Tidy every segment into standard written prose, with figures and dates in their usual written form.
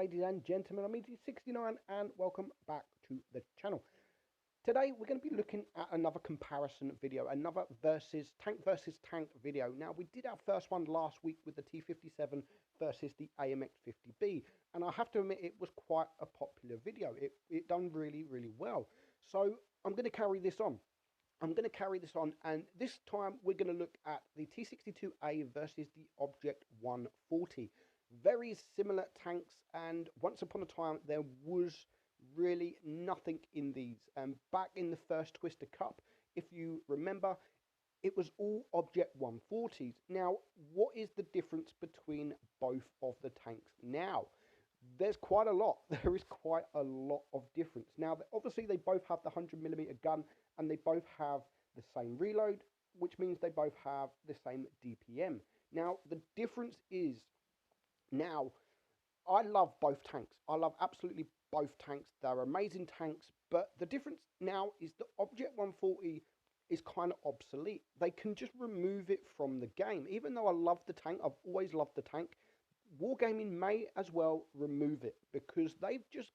ladies and gentlemen, I'm Meadsy69 and welcome back to the channel. Today we're going to be looking at another comparison video, another versus tank video. Now we did our first one last week with the T-57 versus the AMX-50B, and I have to admit it was quite a popular video. It done really well. So I'm going to carry this on. And this time we're going to look at the T-62A versus the Object 140. Very similar tanks, and once upon a time there was really nothing in these. Back in the first Twister Cup, if you remember, it was all Object 140s. Now, what is the difference between both of the tanks now? There's quite a lot. There is quite a lot of difference. Now, obviously, they both have the 100mm gun, and they both have the same reload, which means they both have the same DPM. Now, the difference is, now, I love both tanks. I love absolutely both tanks. They're amazing tanks, but the difference now is the Object 140 is kind of obsolete. They can just remove it from the game. Even though I love the tank, I've always loved the tank, Wargaming may as well remove it because they've just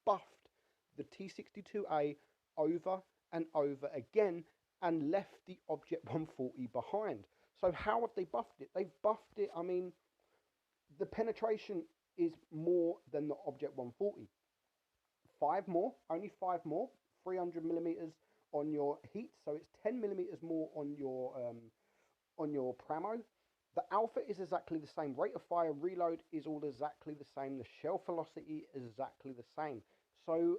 buffed the T-62A over and over again and left the Object 140 behind. So how have they buffed it? They've buffed it, I mean, the penetration is more than the Object 140. Only 5 more, 300mm on your heat, so it's 10mm more on your Pramo. The alpha is exactly the same. Rate of fire, reload is all exactly the same. The shell velocity is exactly the same. So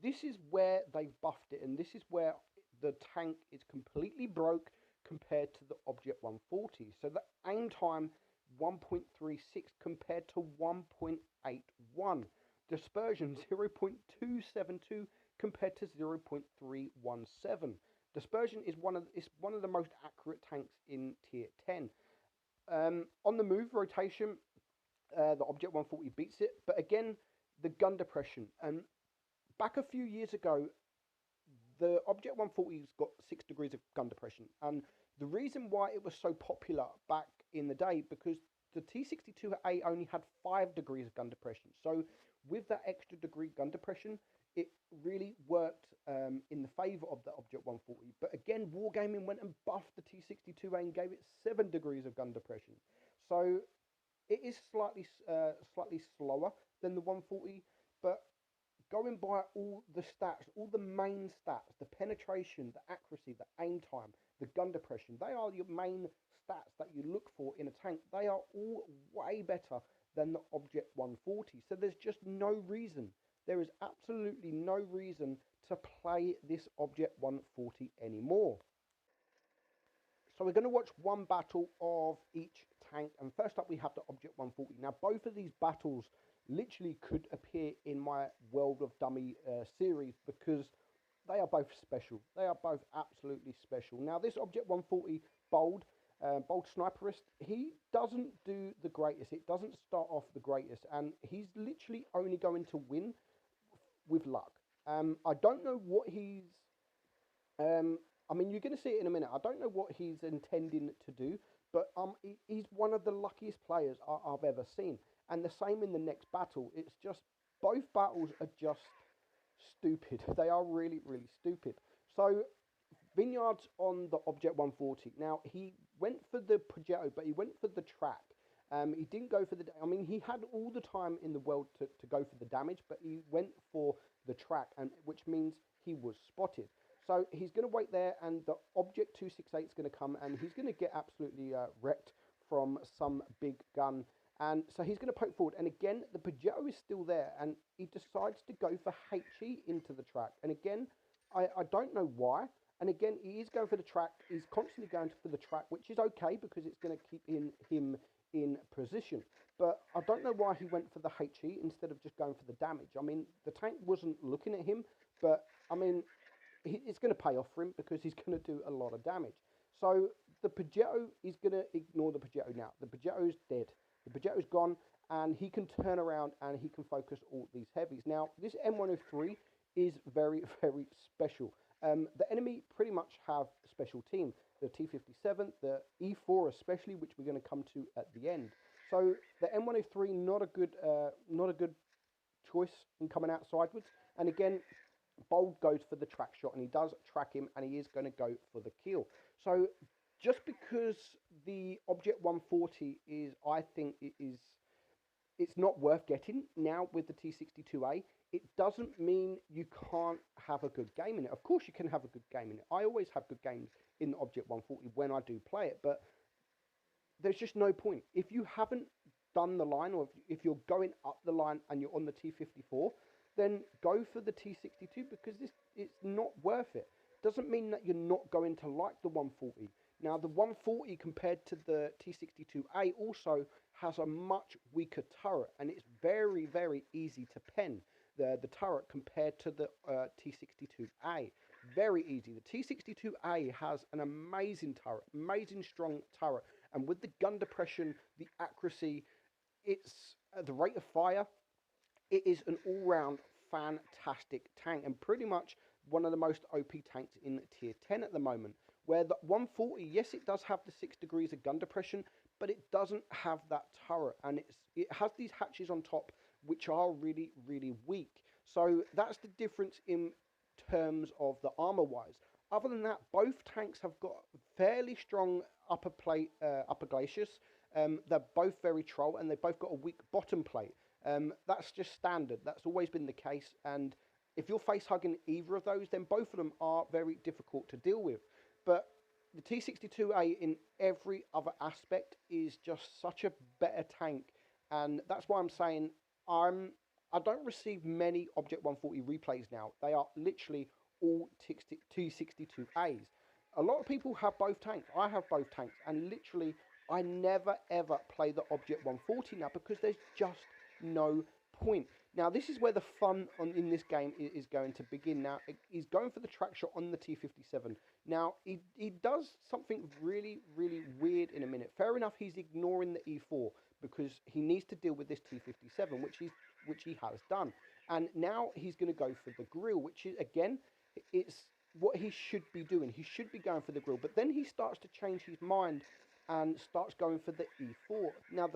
this is where they've buffed it, and this is where the tank is completely broke compared to the Object 140. So the aim time 1.36 compared to 1.81. Dispersion 0.272 compared to 0.317. Dispersion is one of the most accurate tanks in tier 10. On the move rotation, the Object 140 beats it, but again, the gun depression. Back a few years ago, the Object 140's got 6 degrees of gun depression, and the reason why it was so popular back in the day, because the T-62A only had 5 degrees of gun depression. So with that extra degree gun depression, it really worked in the favour of the Object 140. But again, Wargaming went and buffed the T-62A and gave it 7 degrees of gun depression. So it is slightly slower than the 140, but going by all the stats, all the main stats, the penetration, the accuracy, the aim time, the gun depression, they are your main stats that you look for in a tank. They are all way better than the Object 140. So there's just no reason, there is absolutely no reason to play this Object 140 anymore. So we're going to watch one battle of each tank, and first up we have the Object 140. Now both of these battles literally could appear in my World of Dummy series because they are both special. They are both absolutely special. Now this Object 140 Bold Sniperist, he doesn't do the greatest. It doesn't start off the greatest, and he's literally only going to win with luck. I don't know what he's... I mean, you're going to see it in a minute. I don't know what he's intending to do, but he's one of the luckiest players I've ever seen. And the same in the next battle. It's just, both battles are just stupid. They are really stupid. So Vineyards on the Object 140. Now, he went for the Progetto, but he went for the track. He didn't go for the... I mean, he had all the time in the world to go for the damage, but he went for the track, and which means he was spotted. So he's going to wait there, and the Object 268 is going to come, and he's going to get absolutely wrecked from some big gun. And so he's going to poke forward, and again, the Progetto is still there, and he decides to go for HE into the track. And again, I don't know why. And again, he is going for the track. He's constantly going for the track, which is okay because it's going to keep him in position. But I don't know why he went for the HE instead of just going for the damage. I mean, the tank wasn't looking at him, but I mean, it's going to pay off for him because he's going to do a lot of damage. So the Progetto is going to ignore the Progetto now. The Progetto's dead. The Progetto's gone, and he can turn around and he can focus all these heavies. Now, this M103 is very special. The enemy pretty much have special team. The T-57, the E4 especially, which we're going to come to at the end. So the M103 not a good choice in coming out sideways. And again, Bold goes for the track shot, and he does track him, and he is going to go for the kill. So just because the Object 140 is, I think it is, it's not worth getting now with the T-62A, it doesn't mean you can't have a good game in it. Of course you can have a good game in it. I always have good games in the Object 140 when I do play it, but there's just no point. If you haven't done the line, or if you're going up the line and you're on the T-54, then go for the T-62, because it's not worth it. Doesn't mean that you're not going to like the 140. Now, the 140 compared to the T-62A also has a much weaker turret, and it's very, very easy to pen the turret compared to the T-62A. Very easy. The T-62A has an amazing turret, amazing strong turret, and with the gun depression, the accuracy, it's the rate of fire, it is an all-round fantastic tank, and pretty much one of the most OP tanks in tier 10 at the moment. Where the 140, yes, it does have the 6 degrees of gun depression, but it doesn't have that turret, and it has these hatches on top which are really, really weak. So that's the difference in terms of the armor wise. Other than that, both tanks have got fairly strong upper plate, upper glacis. They're both very troll, and they've both got a weak bottom plate. That's just standard. That's always been the case. And if you're face hugging either of those, then both of them are very difficult to deal with. But the T-62A in every other aspect is just such a better tank. And that's why I'm saying I don't receive many Object 140 replays now. They are literally all T-62As. A lot of people have both tanks. I have both tanks. And literally, I never ever play the Object 140 now, because there's just no point. Now, this is where the fun in this game is going to begin. Now, he's going for the track shot on the T-57. Now, he does something really, really weird in a minute. Fair enough, he's ignoring the E4 because he needs to deal with this T-57, which he has done. And now he's going to go for the grill, which is, again, it's what he should be doing. He should be going for the grill. But then he starts to change his mind and starts going for the E4. Now,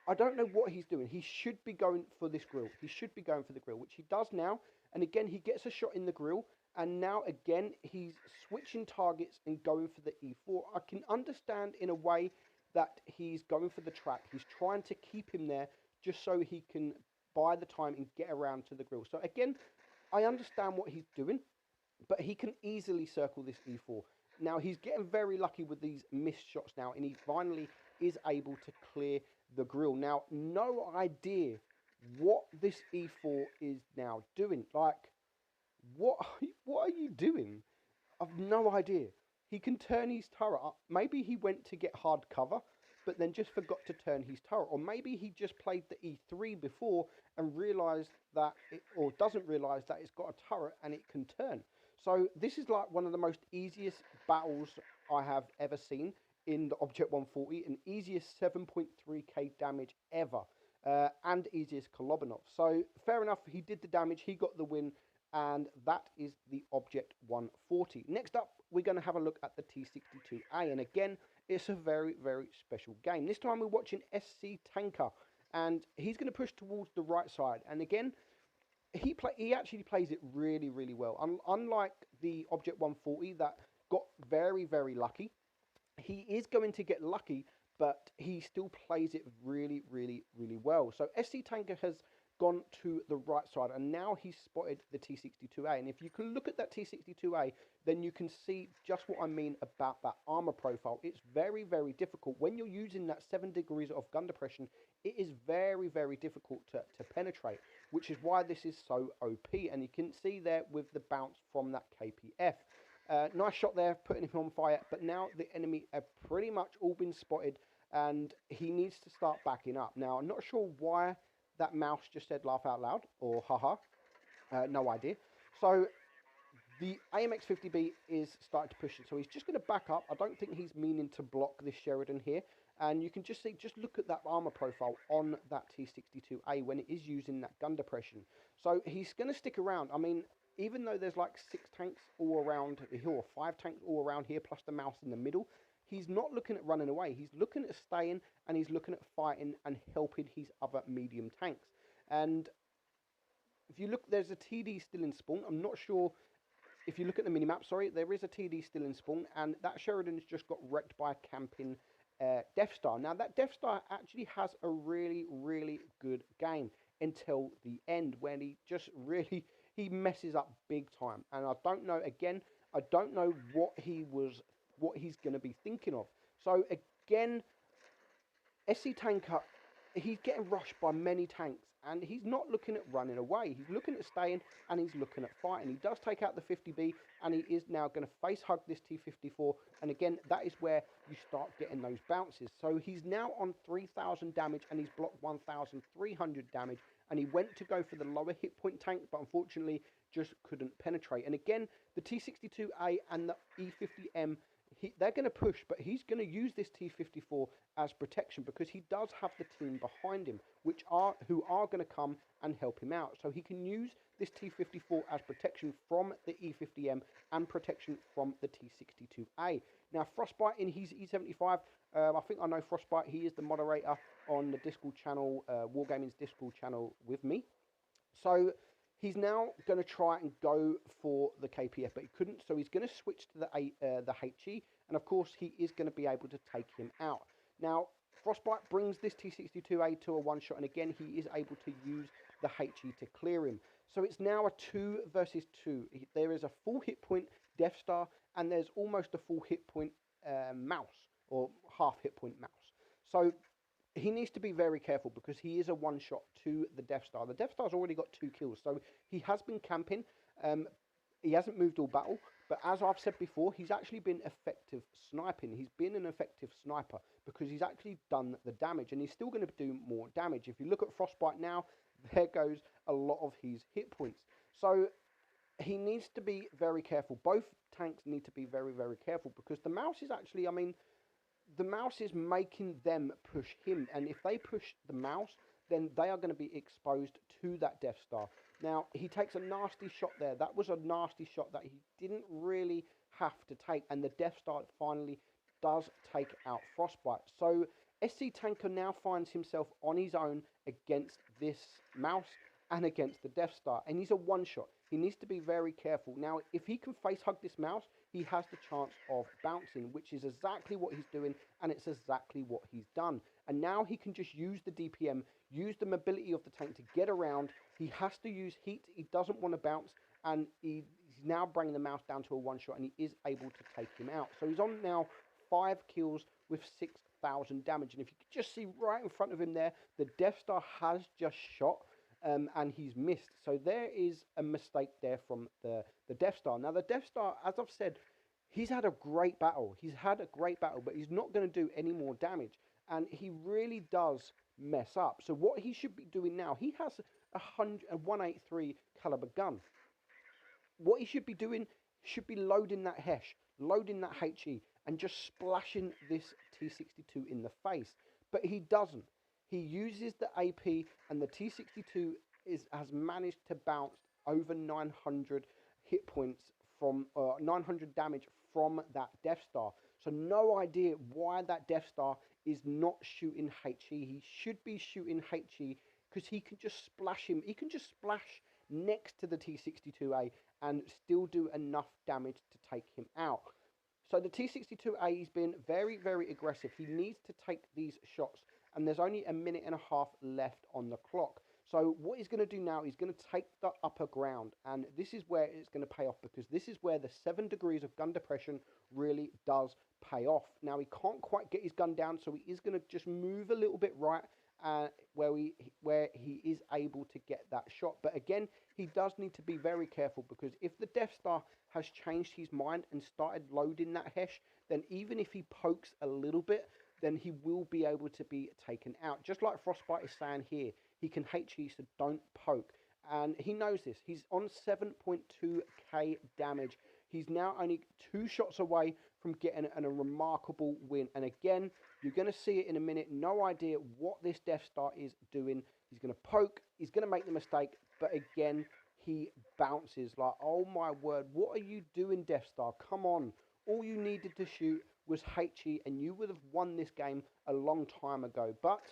I don't know what he's doing. He should be going for this grill. He should be going for the grill, which he does now. And again, he gets a shot in the grill. And now, again, he's switching targets and going for the E4. I can understand in a way that he's going for the track. He's trying to keep him there just so he can buy the time and get around to the grill. So again, I understand what he's doing, but he can easily circle this E4. Now, he's getting very lucky with these missed shots now, and he finally is able to clear the grill. Now, no idea what this E4 is now doing. Like, what are you doing? I've no idea. He can turn his turret up. Maybe he went to get hard cover, but then just forgot to turn his turret. Or maybe he just played the E3 before and realised that or doesn't realise that it's got a turret and it can turn. So this is like one of the most easiest battles I have ever seen in the Object 140, and easiest 7.3k damage ever, and easiest Kolobanov. So fair enough, he did the damage, he got the win, and that is the Object 140. Next up, we're going to have a look at the T-62A, and again, it's a very, very special game. This time we're watching SC Tanker, and he's going to push towards the right side, and again, he actually plays it really, really well. Unlike the Object 140 that got very, very lucky, he is going to get lucky, but he still plays it really, really, really well. So SC Tanker has gone to the right side, and now he's spotted the T-62A. And if you can look at that T-62A, then you can see just what I mean about that armor profile. It's very, very difficult. When you're using that 7 degrees of gun depression, it is very, very difficult to penetrate, which is why this is so OP. And you can see there with the bounce from that KPF. Nice shot there, putting him on fire, but now the enemy have pretty much all been spotted, and he needs to start backing up. Now, I'm not sure why that mouse just said laugh out loud, or haha, no idea. So, the AMX-50B is starting to push it, so he's just going to back up. I don't think he's meaning to block this Sheridan here, and you can just see, just look at that armor profile on that T-62A when it is using that gun depression. So, he's going to stick around. I mean, even though there's like 6 tanks all around here, or 5 tanks all around here, plus the mouse in the middle, he's not looking at running away. He's looking at staying, and he's looking at fighting and helping his other medium tanks. And if you look, there's a TD still in spawn. I'm not sure if you look at the mini-map, sorry, there is a TD still in spawn, and that Sheridan's just got wrecked by a camping Death Star. Now, that Death Star actually has a really, really good game until the end, when he just really, he messes up big time. And I don't know, again, I don't know what he's going to be thinking of. So, again, SC Tanker, he's getting rushed by many tanks, and he's not looking at running away. He's looking at staying, and he's looking at fighting. He does take out the 50B, and he is now going to face hug this T-54, and again, that is where you start getting those bounces. So he's now on 3,000 damage, and he's blocked 1,300 damage, and he went to go for the lower hit point tank, but unfortunately just couldn't penetrate. And again, the T-62A and the E-50M, they're going to push, but he's going to use this T-54 as protection, because he does have the team behind him, who are going to come and help him out. So he can use this T-54 as protection from the E-50M and protection from the T-62A. Now, Frostbite in his E-75, I think I know Frostbite. He is the moderator on the Discord channel, Wargaming's Discord channel with me. So he's now going to try and go for the KPF, but he couldn't, so he's going to switch to the HE, and of course he is going to be able to take him out. Now, Frostbite brings this T-62A to a one-shot, and again, he is able to use the HE to clear him. So it's now a 2 versus 2. There is a full hit point Death Star, and there's almost a full hit point Mouse, or half hit point Mouse. So he needs to be very careful, because he is a one-shot to the Death Star. The Death Star's already got 2 kills, so he has been camping. He hasn't moved all battle, but as I've said before, he's actually been effective sniping. He's been an effective sniper, because he's actually done the damage, and he's still going to do more damage. If you look at Frostbite now, there goes a lot of his hit points. So he needs to be very careful. Both tanks need to be very, very careful, because the Mouse is actually, I mean, the Mouse is making them push him, and if they push the Mouse, then they are going to be exposed to that Death Star. Now, he takes a nasty shot there. That was a nasty shot that he didn't really have to take, and the Death Star finally does take out Frostbite. So SC Tanker now finds himself on his own against this Mouse and against the Death Star, and he's a one-shot. He needs to be very careful. Now, if he can face hug this Mouse, he has the chance of bouncing, which is exactly what he's doing, and it's exactly what he's done. And now he can just use the DPM, use the mobility of the tank to get around. He has to use heat. He doesn't want to bounce, and he's now bringing the Mouse down to a one-shot, and he is able to take him out. So he's on now 5 kills with 6,000 damage. And if you could just see right in front of him there, the Death Star has just shot, and he's missed. So there is a mistake there from the Death Star. Now, the Death Star, as I've said, he's had a great battle. He's had a great battle, but he's not going to do any more damage. And he really does mess up. So what he should be doing now, he has a 183 caliber gun. What he should be doing, should be loading that HESH, loading that HE, and just splashing this T-62 in the face. But he doesn't. He uses the AP, and the T-62 has managed to bounce over 900 hit points from 900 damage from that Death Star. So no idea why that Death Star is not shooting HE. He should be shooting HE, because he can just splash him. He can just splash next to the T-62A and still do enough damage to take him out. So the T-62A has been very, very aggressive. He needs to take these shots, and there's only a minute and a half left on the clock. So what he's going to do now, he's going to take the upper ground, and this is where it's going to pay off, because this is where the 7 degrees of gun depression really does pay off. Now, he can't quite get his gun down, so he is going to just move a little bit right, where he is able to get that shot. But again, he does need to be very careful, because if the Death Star has changed his mind and started loading that HESH, then even if he pokes a little bit, then he will be able to be taken out. Just like Frostbite is saying here, he can HE, so don't poke. And he knows this. He's on 7.2k damage. He's now only 2 shots away from getting a remarkable win. And again, you're going to see it in a minute. No idea what this Death Star is doing. He's going to poke. He's going to make the mistake. But again, he bounces. Like, oh my word, what are you doing, Death Star? Come on. All you needed to shoot was HE, and you would have won this game a long time ago. But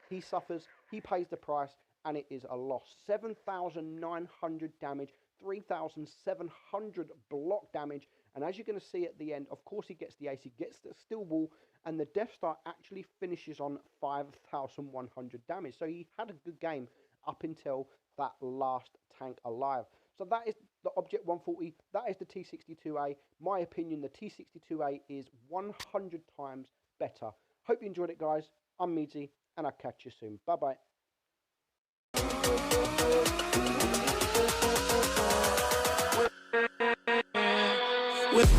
he suffers, he pays the price, and it is a loss. 7,900 damage, 3,700 block damage, and as you're going to see at the end, of course he gets the ace, he gets the steel wall, and the Death Star actually finishes on 5,100 damage. So he had a good game up until that last tank alive. So that is the Object 140, that is the T-62A. My opinion, the T-62A is 100 times better. Hope you enjoyed it, guys. I'm Meadsy, and I'll catch you soon. Bye-bye. With